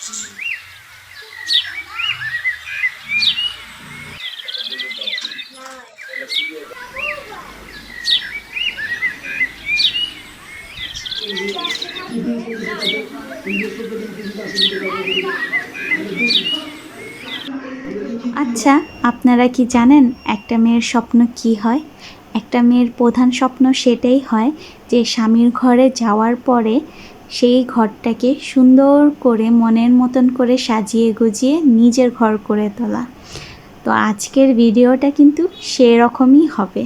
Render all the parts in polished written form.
আচ্ছা, আপনারা কি জানেন একটা মেয়ের স্বপ্ন কি হয়? একটা মেয়ের প্রধান স্বপ্ন সেটাই হয় যে স্বামীর ঘরে যাওয়ার পরে সেই ঘরটাকে সুন্দর করে মনের মতন করে সাজিয়ে গুজিয়ে নিজের ঘর করে তোলা। তো আজকের ভিডিওটা কিন্তু সেরকমই হবে,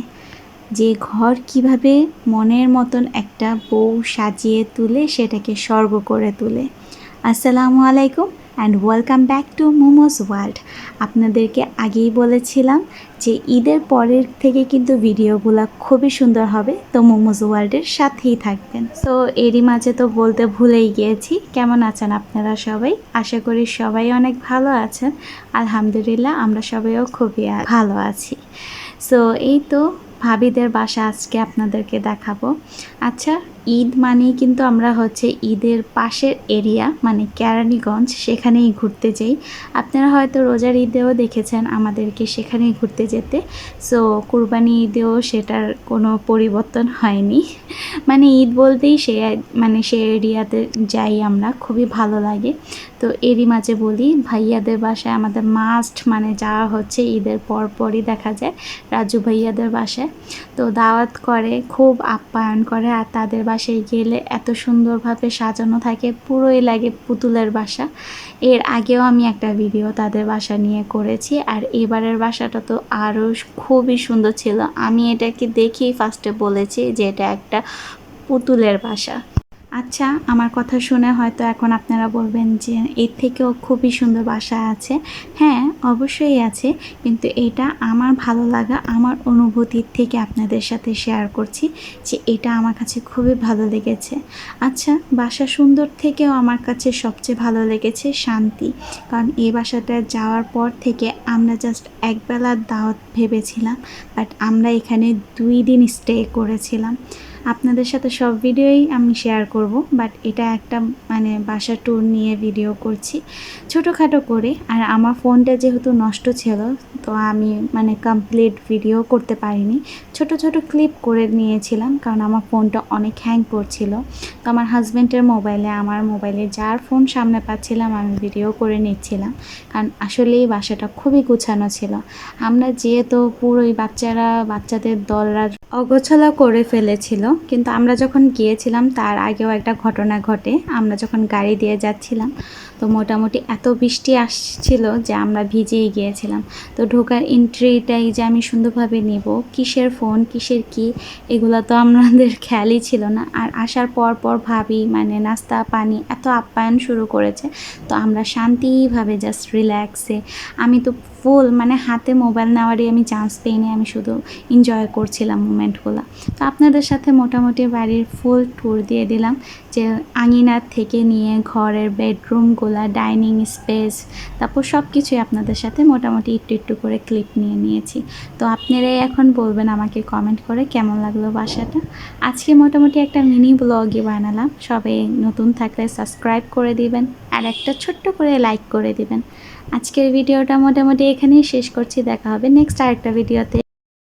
যে ঘর কিভাবে মনের মতন একটা বউ সাজিয়ে তুলে সেটাকে স্বর্গ করে তোলে। আসসালামু আলাইকুম and welcome back to momos world. আপনাদেরকে আগেই বলেছিলাম যে ঈদের পরের থেকে কিন্তু ভিডিওগুলো খুবই সুন্দর হবে, তো মোমোস ওয়ার্ল্ডের সাথেই থাকবেন। তো এরই মাঝে তো বলতে ভুলেই গিয়েছি, কেমন আছেন আপনারা সবাই? আশা করি সবাই অনেক ভালো আছেন। আলহামদুলিল্লাহ আমরা সবাইও খুবই ভালো আছি। সো এই তো ভাবিদের বাসা আজকে আপনাদেরকে দেখাবো। আচ্ছা, ঈদ মানেই কিন্তু আমরা হচ্ছে ঈদের পাশের এরিয়া মানে কেরানীগঞ্জ সেখানেই ঘুরতে যাই। আপনারা হয়তো রোজার ঈদেও দেখেছেন আমাদেরকে সেখানেই ঘুরতে যেতে। সো কুরবানি ঈদেও সেটার কোনো পরিবর্তন হয়নি। মানে ঈদ বলতেই সে এরিয়াতে যাই আমরা, খুবই ভালো লাগে। তো এরই মাঝে বলি, ভাইয়াদের বাসায় আমাদের মাস্ট মানে যাওয়া হচ্ছে ঈদের পরপরই দেখা যায় রাজু ভাইয়াদের বাসায়। তো দাওয়াত করে, খুব আপ্যায়ন করে, আর তাদের বাসায় গেলে এত সুন্দরভাবে সাজানো থাকে, পুরোই লাগে পুতুলের বাসা। এর আগেও আমি একটা ভিডিও তাদের বাসা নিয়ে করেছি, আর এবারের বাসাটা তো আরও খুবই সুন্দর ছিল। আমি এটাকে দেখেই ফার্স্টে বলেছি যে এটা একটা পুতুলের বাসা। আচ্ছা, আমার কথা শুনে হয়তো এখন আপনারা বলবেন যে এর থেকেও খুবই সুন্দর বাসা আছে। হ্যাঁ, অবশ্যই আছে, কিন্তু এটা আমার ভালো লাগা, আমার অনুভূতির থেকে আপনাদের সাথে শেয়ার করছি যে এটা আমার কাছে খুবই ভালো লেগেছে। আচ্ছা, বাসা সুন্দর থেকেও আমার কাছে সবচেয়ে ভালো লেগেছে শান্তি। কারণ এই বাসাটা যাওয়ার পর থেকে আমরা জাস্ট একবেলার দাওয়াত ভেবেছিলাম, বাট আমরা এখানে 2 দিন স্টে করেছিলাম। আপনাদের সাথে সব ভিডিওই আমি শেয়ার করব, বাট এটা একটা মানে বাসা ট্যুর নিয়ে ভিডিও করছি ছোটোখাটো করে। আর আমার ফোনটা যেহেতু নষ্ট ছিল, তো আমি মানে কমপ্লিট ভিডিও করতে পারিনি, ছোট ছোট ক্লিপ করে নিয়েছিলাম, কারণ আমার ফোনটা অনেক হ্যাং করছিল। তো আমার হাজব্যান্ডের মোবাইলে, আমার মোবাইলে যার ফোন সামনে পাচ্ছিলাম আমি ভিডিও করে নিচ্ছিলাম, কারণ আসলেই বাসাটা খুবই গুছানো ছিল। আমরা যেহেতু পুরোই বাচ্চাদের দলরা অগোছালো করে ফেলেছিল, কিন্তু আমরা যখন গিয়েছিলাম তার আগেও একটা ঘটনা ঘটে। আমরা যখন গাড়ি দিয়ে যাচ্ছিলাম, তো মোটামুটি এত বৃষ্টি আসছিল যে আমরা ভিজেই গিয়েছিলাম। তো ঢোকার এন্ট্রিটাই যে আমি সুন্দরভাবে নিব, কিসের ফোন কিসের কি, এগুলো তো আমাদের খেয়ালই ছিল না। আর আসার পর ভাবি মানে নাস্তা পানি এত আপ্যায়ন শুরু করেছে, তো আমরা শান্তিভাবে জাস্ট রিল্যাক্সে, আমি তো ফুল মানে হাতে মোবাইল নেওয়ারই আমি চান্স পেইনি, আমি শুধু এনজয় করছিলাম মোমেন্টগুলো। তো আপনাদের সাথে মোটামুটি বাড়ির ফুল ট্যুর দিয়ে দিলাম, যে আঙিনার থেকে নিয়ে ঘরের বেডরুমগুলা, ডাইনিং স্পেস, তারপর সব কিছুই আপনাদের সাথে মোটামুটি একটু করে ক্লিপ নিয়ে নিয়েছি। তো আপনারাই এখন বলবেন আমাকে কমেন্ট করে কেমন লাগলো বাসাটা। আজকে মোটামুটি একটা মিনি ব্লগই বানালাম। সবাই নতুন থাকলে সাবস্ক্রাইব করে দিবেন আর একটা ছোট্ট করে লাইক করে দিবেন। আজকের ভিডিওটা মোটামুটি এখানেই শেষ করছি, দেখা হবে নেক্সট আরেকটা ভিডিওতে।